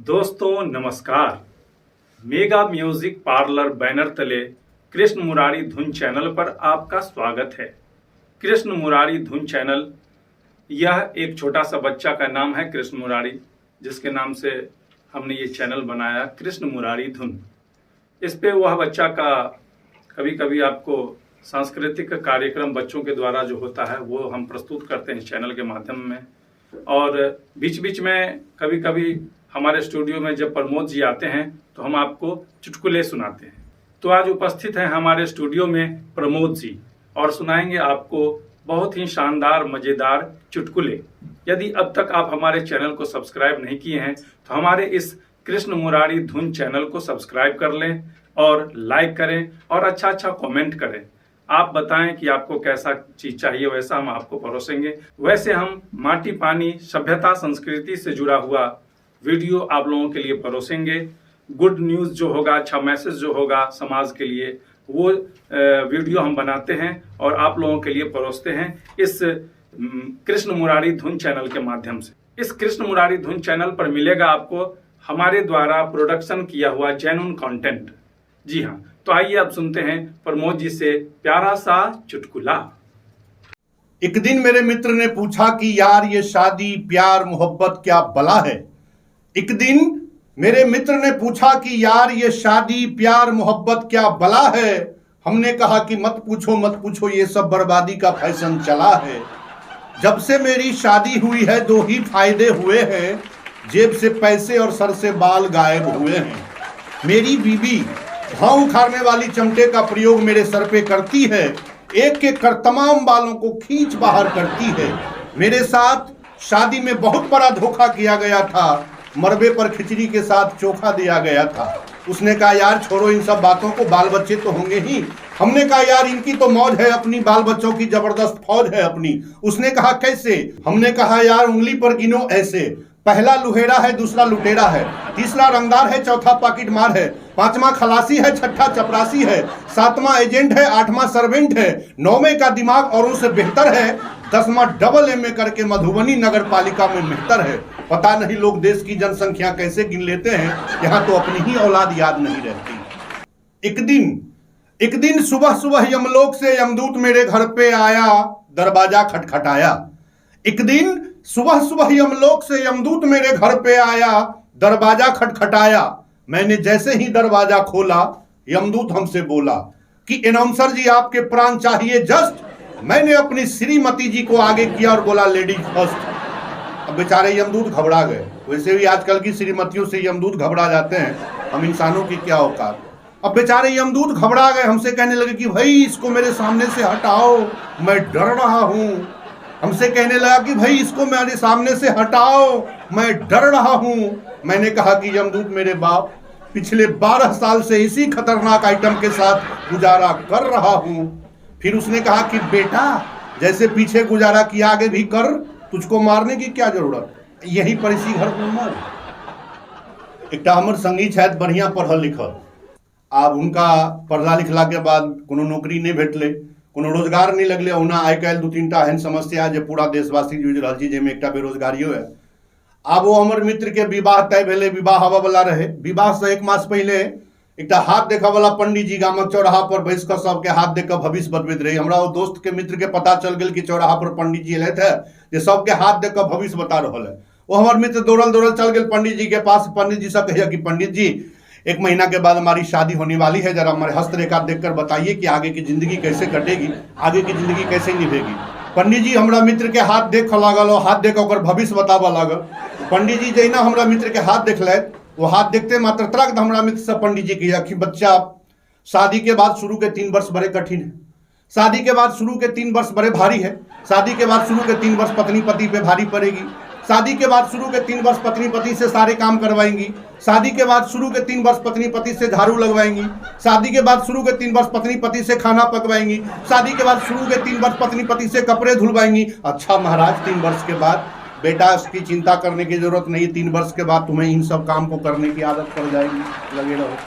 दोस्तों नमस्कार। Mega music parlour banner तले कृष्ण मुरारी धुन चैनल पर आपका स्वागत है। कृष्ण मुरारी धुन चैनल, यह एक छोटा सा बच्चा का नाम है कृष्ण मुरारी, जिसके नाम से हमने ये चैनल बनाया कृष्ण मुरारी धुन। इस पे वह बच्चा का कभी कभी आपको सांस्कृतिक कार्यक्रम बच्चों के द्वारा जो होता है वो हम प्रस्तुत करते हैं इस चैनल के माध्यम में। और बीच बीच में कभी कभी हमारे स्टूडियो में जब प्रमोद जी आते हैं तो हम आपको चुटकुले सुनाते हैं। तो आज उपस्थित हैं हमारे स्टूडियो में प्रमोद जी और सुनाएंगे आपको बहुत ही शानदार मज़ेदार चुटकुले। यदि अब तक आप हमारे चैनल को सब्सक्राइब नहीं किए हैं तो हमारे इस कृष्ण मुरारी धुन चैनल को सब्सक्राइब कर लें और लाइक करें और अच्छा कमेंट करें। आप बताएं कि आपको कैसा चीज चाहिए, वैसा हम आपको परोसेंगे। वैसे हम माटी पानी सभ्यता संस्कृति से जुड़ा हुआ वीडियो आप लोगों के लिए परोसेंगे। गुड न्यूज़ जो होगा, अच्छा मैसेज जो होगा समाज के लिए, वो वीडियो हम बनाते हैं और आप लोगों के लिए परोसते हैं इस कृष्ण मुरारी धुन चैनल के माध्यम से। इस कृष्ण मुरारी धुन चैनल पर मिलेगा आपको हमारे द्वारा प्रोडक्शन किया हुआ जेन्युइन कंटेंट। जी हाँ, तो आइए अब सुनते हैं प्रमोद जी से प्यारा सा चुटकुला। एक दिन मेरे मित्र ने पूछा कि यार ये शादी प्यार मोहब्बत क्या बला है। एक दिन मेरे मित्र ने पूछा कि यार ये शादी प्यार मोहब्बत क्या बला है। हमने कहा कि मत पूछो, ये सब बर्बादी का फैशन चला है। जब से मेरी शादी हुई है दो ही फायदे हुए हैं, जेब से पैसे और सर से बाल गायब हुए हैं। मेरी बीबी घाव उखाड़ने वाली चमटे का प्रयोग मेरे सर पे करती है, एक एक कर तमाम बालों को खींच बाहर करती है। मेरे साथ शादी में बहुत बड़ा धोखा किया गया था, मरबे पर खिचड़ी के साथ चोखा दिया गया था। उसने कहा यार छोड़ो इन सब बातों को, बाल बच्चे तो होंगे ही। हमने कहा यार इनकी तो मौज है अपनी, बाल बच्चों की जबरदस्त फौज है अपनी। उसने कहा कैसे? हमने कहा यार उंगली पर गिनो ऐसे, पहला लुहेड़ा है, दूसरा लुटेरा है, तीसरा रंगदार है, चौथा पॉकेट मार है, पांचवा खलासी है, छठा चपरासी है, सातवां एजेंट है, आठवां सर्वेंट है, नौवें का दिमाग औरों से बेहतर है, 10वां डबल एमए करके मधुबनी नगर पालिका में मेहतर है। पता नहीं लोग देश की जनसंख्या कैसे गिन लेते हैं, यहाँ तो अपनी ही औलाद याद नहीं रहती। एक दिन सुबह यमलोक से यमदूत मेरे घर पे आया, दरवाजा खटखटाया। एक दिन सुबह यमलोक से यमदूत मेरे घर पे आया, दरवाजा खटखटाया। मैंने जैसे ही दरवाजा खोला, यमदूत हमसे बोला कि अनाउंसर जी आपके प्राण चाहिए जस्ट। मैंने अपनी श्रीमती जी को आगे किया और बोला लेडीज फर्स्ट। अब बेचारे यमदूत घबरा गए। वैसे भी आजकल की श्रीमतियों से यमदूत घबरा जाते हैं, हम इंसानों की क्या औकात। अब बेचारे यमदूत घबरा गए, हमसे कहने लगे कि भाई इसको मेरे सामने से हटाओ, मैं डर रहा हूं। हमसे कहने लगा कि भाई इसको मेरे सामने से हटाओ, मैं डर रहा हूं। मैंने कहा कि यमदूत मेरे बाप, पिछले 12 साल से इसी खतरनाक आइटम के साथ गुजारा कर रहा हूं। फिर उसने कहा कि बेटा जैसे पीछे गुजारा किया आगे भी कर, तुझको मारने की क्या जरूरत, यहीं पर इसी घर में मर। एक हमर संगी छथि बढ़िया पढ़ल लिखल, आब उनका पढ़ला लिखला के बाद कोनो नौकरी नहीं भेटले, कोनो रोजगार नहीं लगले। ओना आइ काल्हि 2-3 टा एहन समस्या जे पूरा देशवासी जूझि रहल छी, जेमे एकटा बेरोजगारियो है। आब वो हमर मित्र के विवाह तय भेले, विवाह हवा वाला रहे। विवाह से 1 मास पहले एकटा हाथ देखा वाला पंडित जी गामक चौराहा पर बैस कर सबके हाथ देख कर भविष्य बतबैत रही। हमरा वो दोस्त के मित्र के पता चल गया कि चौराहा पर पंडित जी एलथि है जे सबके हाथ देख कर भविष्य बता रहा है। वो हमारे मित्र दौड़ल चल गए पंडित जी के पास। पंडित जी से कहिए कि पंडित जी 1 महीना के बाद हमारी शादी होने वाली है, जरा हमारे हस्तरेखा देखकर बताइए कि आगे की जिंदगी कैसे कटेगी, आगे की जिंदगी कैसे निभेगी। पंडित जी हमरा मित्र के हाथ देख लागल और हाथ देख कर भविष्य बताबा लागल। पंडित जी जहिना हमरा मित्र के हाथ देखलथि, वो हाथ देखते मात्र तुरंत हमरा मित्र से पंडित जी कहिए कि बच्चा शादी के बाद शुरू के 3 वर्ष बड़े कठिन है, शादी के बाद शुरू के 3 वर्ष बड़े भारी है, शादी के बाद शुरू के 3 वर्ष पत्नी पति पे भारी पड़ेगी, शादी के बाद शुरू के 3 वर्ष पत्नी पति से सारे काम करवाएंगी, शादी के बाद शुरू के 3 वर्ष पत्नी पति से झाड़ू लगवाएंगी, शादी के बाद शुरू के 3 वर्ष पत्नी पति से खाना पकवाएंगी, शादी के बाद शुरू के 3 वर्ष पत्नी पति से कपड़े धुलवाएंगी। अच्छा महाराज 3 वर्ष के बाद बेटा उसकी चिंता करने की जरूरत नहीं, 3 वर्ष के बाद तुम्हें इन सब काम को करने की आदत पड़ जाएगी, लगे रहो।